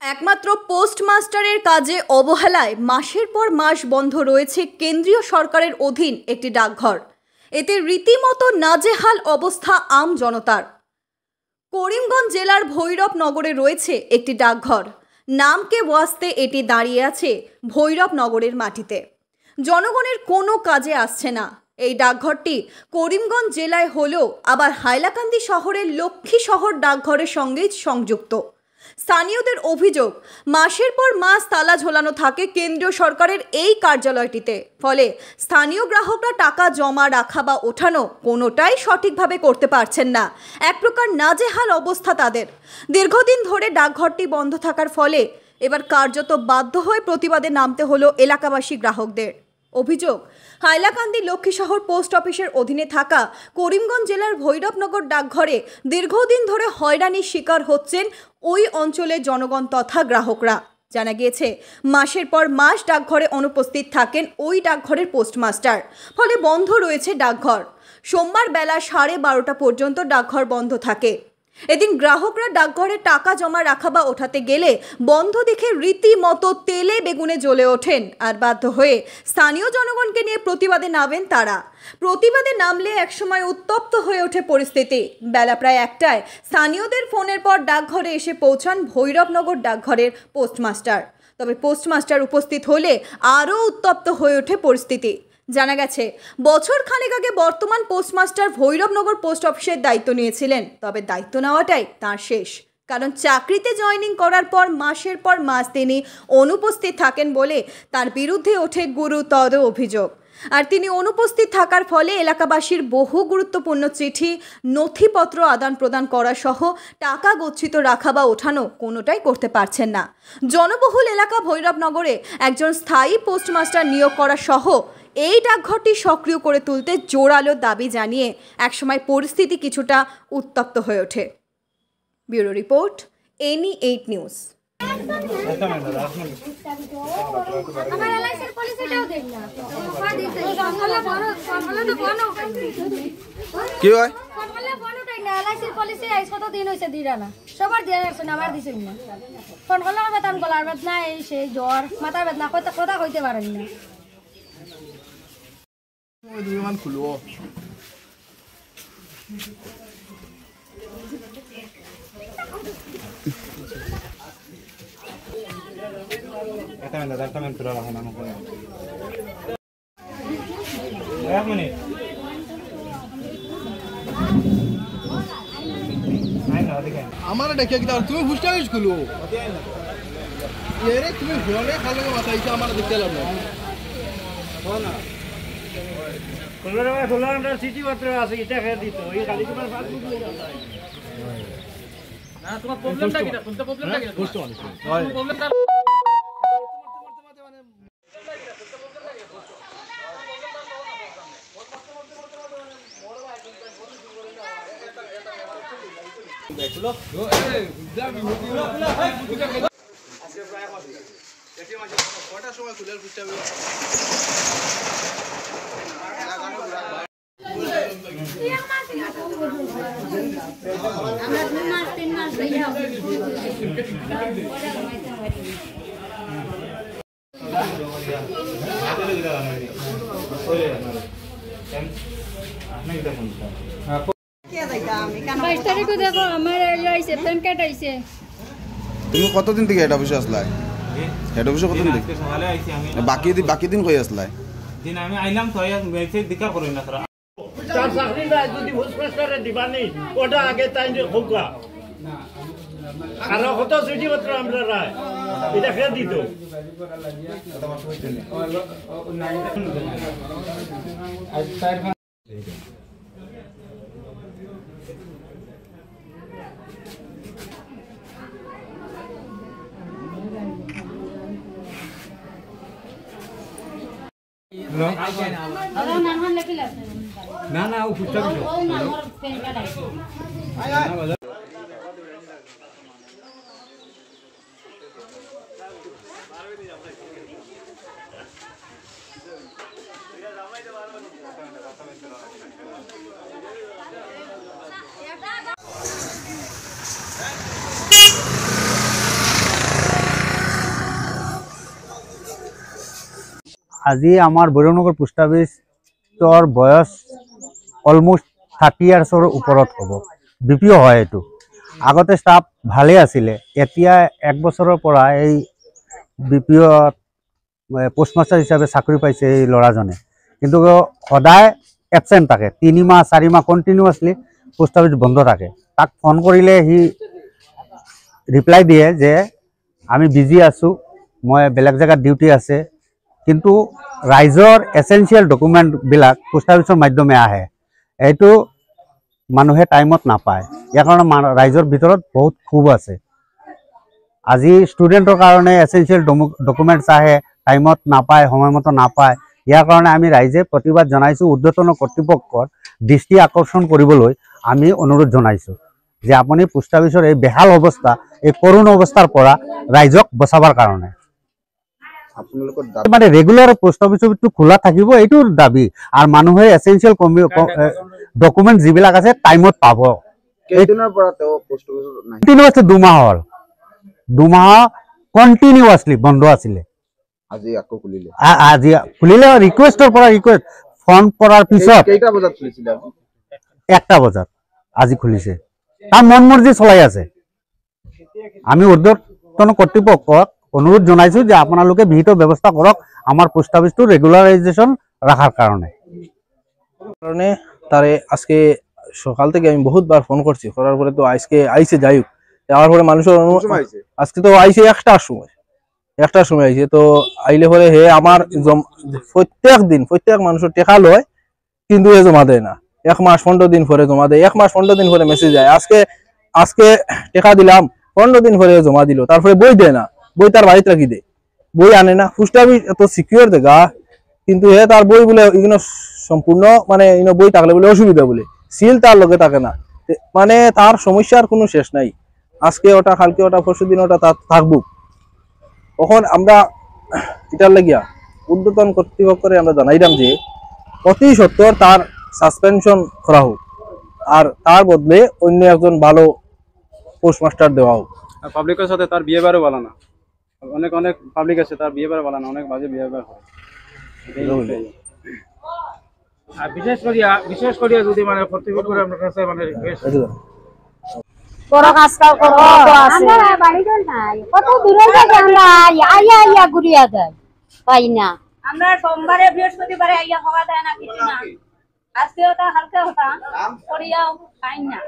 একমাত্র পোস্টমাস্টারের কাজে অবহেলায় মাসের পর মাস বন্ধ রয়েছে কেন্দ্রীয় সরকারের অধীন একটি ডাকঘর। এতে রীতিমতো নাজেহাল অবস্থা আম জনতার। করিমগঞ্জ জেলার ভৈরবনগরে রয়েছে একটি ডাকঘর। নামকে ওয়াস্তে এটি দাঁড়িয়ে আছে ভৈরবনগরের মাটিতে। জনগণের কোনো কাজে আসছে না। এই ডাকঘরটি করিমগঞ্জ জেলায় হলেও আবার হাইলাকান্দি শহরের লক্ষ্মী শহর ডাকঘরের সঙ্গে সংযুক্ত। স্থানীয়দের অভিযোগ, মাসের পর মাস তালা ঝোলানো থাকে কেন্দ্রীয় সরকারের এই কার্যালয়টিতে। ফলে স্থানীয় গ্রাহকরা টাকা জমা রাখা বা ওঠানো কোনোটাই সঠিকভাবে করতে পারছেন না। এক প্রকার নাজেহাল অবস্থা তাদের। দীর্ঘদিন ধরে ডাকঘরটি বন্ধ থাকার ফলে এবার কার্যত বাধ্য হয়ে প্রতিবাদে নামতে হলো এলাকাবাসী গ্রাহকদের। অভিযোগ, হাইলাকান্দি লক্ষ্মী শহর পোস্ট অফিসের অধীনে থাকা করিমগঞ্জ জেলার ভৈরবনগর ডাকঘরে দীর্ঘদিন ধরে হয়রানির শিকার হচ্ছেন ওই অঞ্চলের জনগণ তথা গ্রাহকরা। জানা গিয়েছে, মাসের পর মাস ডাকঘরে অনুপস্থিত থাকেন ওই ডাকঘরের পোস্টমাস্টার। ফলে বন্ধ রয়েছে ডাকঘর। সোমবার বেলা 12:30 পর্যন্ত ডাকঘর বন্ধ থাকে। এদিন গ্রাহকরা ডাকঘরে টাকা জমা রাখা বা ওঠাতে গেলে বন্ধ দেখে রীতিমতো তেলে বেগুনে জ্বলে ওঠেন। আর বাধ্য হয়ে স্থানীয় জনগণকে নিয়ে প্রতিবাদে নামেন তারা। প্রতিবাদে নামলে একসময় উত্তপ্ত হয়ে ওঠে পরিস্থিতি। বেলা প্রায় 1টায় স্থানীয়দের ফোনের পর ডাকঘরে এসে পৌঁছান ভৈরবনগর ডাকঘরের পোস্টমাস্টার। তবে পোস্টমাস্টার উপস্থিত হলে আরও উত্তপ্ত হয়ে ওঠে পরিস্থিতি। জানা গেছে, বছর খানেক আগে বর্তমান পোস্টমাস্টার ভৈরবনগর পোস্ট অফিসের দায়িত্ব নিয়েছিলেন। তবে দায়িত্ব নেওয়াটাই তাঁর শেষ, কারণ চাকরিতে জয়েনিং করার পর মাসের পর মাস তিনি অনুপস্থিত থাকেন বলে তার বিরুদ্ধে ওঠে গুরুতর অভিযোগ। আর তিনি অনুপস্থিত থাকার ফলে এলাকাবাসীর বহু গুরুত্বপূর্ণ চিঠি, নথিপত্র আদান প্রদান করা সহ টাকা গচ্ছিত রাখা বা ওঠানো কোনোটাই করতে পারছেন না। জনবহুল এলাকা ভৈরবনগরে একজন স্থায়ী পোস্টমাস্টার নিয়োগ করা সহ এই ডাকঘরটি সক্রিয় করে তুলতে জোরালো দাবি জানিয়ে একসময় পরিস্থিতি কিছুটা উত্তপ্ত হয়ে ওঠে। Bureau report, NE8 news. কি হয় সবার দিয়ে আমার দিছে না ফোন করলে বেতন গলার বেদনা এই সেই জ্বর মাথার বেদনা কথা কইতে পারেন না। খুলো আমার দেখে তুমি বুঝতে খুলো তুমি ঘুরে খালে মাথা আমার দেখতে লাগলো চিঠিপত্র আছে এটা খেয়ে দিত এই খালি তোমার না তোমার প্রবলেমটা কি শুনতে প্রবলেমটা কি প্রবলেমটা দেখলো আজকে প্রায় মাসে দেখি মাসে কয়টার সময় খুলে বুঝতে হবে আমরা 2 মাস 3 মাস হয়ে যাবে দেখো আমার আইছে প্যান কার্ড আইছে। তুমি কতদিন থেকে হেড অফিসে আসলাই? হেড অফিসে কতদিন থেকে সকালে আইছি আমি। বাকি দিন কই আসলাই? দিন আমি আইলাম তো মেসেজ দিকার করি না তারা চার চাকরি যদি হোস্টেলে দিবানি ওটা আগে তাই হোকা আর কত চিঠিপত্র আমরা রায় এটা খেয়ে দিত না না ও ফুটটা আজি আমাৰ বৈৰনগৰ পোষ্ট অফিচৰ বয়স অলমোষ্ট 30 ইয়াৰ্ছৰ ওপৰত হ'ব। বিপিও হয় এইটো। আগতে ষ্টাফ ভালে আছিলে, এতিয়া 1 বছৰৰ পৰা এই বিপিও পোষ্টমাষ্টাৰ হিচাপে চাকৰি পাইছে এই ল'ৰাজনে, কিন্তু সদায় এবচেণ্ট থাকে। 3 মাহ 4 মাহ কণ্টিনিউৱাছলি পোষ্ট অফিচ বন্ধ থাকে। তাক ফোন কৰিলে সি ৰিপ্লাই দিয়ে যে আমি বিজি আছোঁ, মই বেলেগ জেগাত ডিউটি আছে। কিন্তু ৰাইজৰ এচেঞ্চিয়েল ডকুমেণ্টবিলাক পোষ্ট অফিচৰ মাধ্যমে আহে, এইটো মানুহে টাইমত নাপায়। ইয়াৰ কাৰণে ৰাইজৰ ভিতৰত বহুত ক্ষোভ আছে। আজি ষ্টুডেণ্টৰ কাৰণে এচেঞ্চিয়েল ডকুমেণ্টছ আহে, টাইমত নাপায়, সময়মতো নাপায়। ইয়াৰ কাৰণে আমি ৰাইজে প্ৰতিবাদ জনাইছোঁ। ঊৰ্ধ্বতন কৰ্তৃপক্ষৰ দৃষ্টি আকৰ্ষণ কৰিবলৈ আমি অনুৰোধ জনাইছোঁ যে আপুনি পোষ্ট অফিচৰ এই বেহাল অৱস্থা, এই কৰুণ অৱস্থাৰ পৰা ৰাইজক বচাবৰ কাৰণে আপোনালোকৰ মানে ৰেগুলাৰ পোষ্ট অফিচটো খোলা থাকিব, এইটোৰ দাবী। আৰু মানুহে এচেঞ্চিয়েল ডকুমেণ্ট যিবিলাক আছে টাইমত পাব। কেইদিনৰ পৰা তেওঁ পোষ্ট অফিচত নাই? কণ্টিনিউৱাছলি 2 মাহ হ'ল, 2 মাহ কণ্টিনিউৱাছলি বন্ধ আছিলে। আজি আকৌ খুলিলে। আজি খুলিলে, ৰিকুৱেষ্টৰ পৰা ৰিকুৱেষ্ট ফোন কৰাৰ পিছত কেইটা বজাত খুলিছিলে? 1টা বজাত আজি খুলিছে। তাৰ মন মৰ্জি চলাই আছে। আমি ঊৰ্ধ্বতন কৰ্তৃপক্ষক অনুৰোধ জনাইছোঁ যে আপোনালোকে বিহিত ব্যৱস্থা কৰক আমাৰ পোষ্ট অফিচটো রেগুলারাইজেশন রাখার কারণে। তারে আজকে সকাল থেকে আমি বহুতবার ফোন করছি, করার পরে তো আজকে আইসে যাই হোক, যাওয়ার পরে মানুষের আজকে তো আইসে 1টার সময় আইসে। তো আইলে পরে হে আমার প্রত্যেক মানুষের টেকা লয়, কিন্তু এ জমা দেয় না। 1 মাস 15 দিন পরে জমা দেয়, 1 মাস 15 দিন পরে মেসেজ যায় আজকে টেকা দিলাম, 15 দিন পরে জমা দিল। তারপরে বই দেয় না, বই তার বাড়িতে রাখি দেয়, বই আনে না। পোস্ট অফিস এত সিকিউর দেখা, কিন্তু হে তার বই বলে এগুলো সম্পূর্ণ মানে বই থাকলে বলে অসুবিধা, বলে সিল তার লগে থাকে না। মানে তার সমস্যার কোনো শেষ নাই। আজকে ওটা, কালকে ওটা, পরশু দিন ওটা থাকবো। তখন আমরা এটার লাগিয়া ঊর্ধ্বতন কর্তৃপক্ষরে আমরা জানাইলাম যে অতি সত্বর তার সাসপেনশন করা হোক, আর তার বদলে অন্য একজন ভালো পোস্টমাস্টার দেওয়া হোক। পাবলিকের সাথে তার বিহেভিয়ারও ভালো না। অনেক পাবলিক আছে, তার বিহেভিয়ার ভালো না, অনেক বাজে বিহেভিয়ার করে। আর বিশেষ করিয়া যদি মানে কর্তৃপক্ষের আপনার কাছে মানে বড় কাজ করো তো আছে, আমরা বাড়িতে নাই, কত দূরে যাই, আমরা আইয়া ঘুরিয়া যাই, পাই না। আমরা সোমবারে বৃহস্পতিবারে আইয়া হওয়া দেয় না, কিছু না। আজকে ওটা হালকা হতা করিয়াও পাই না।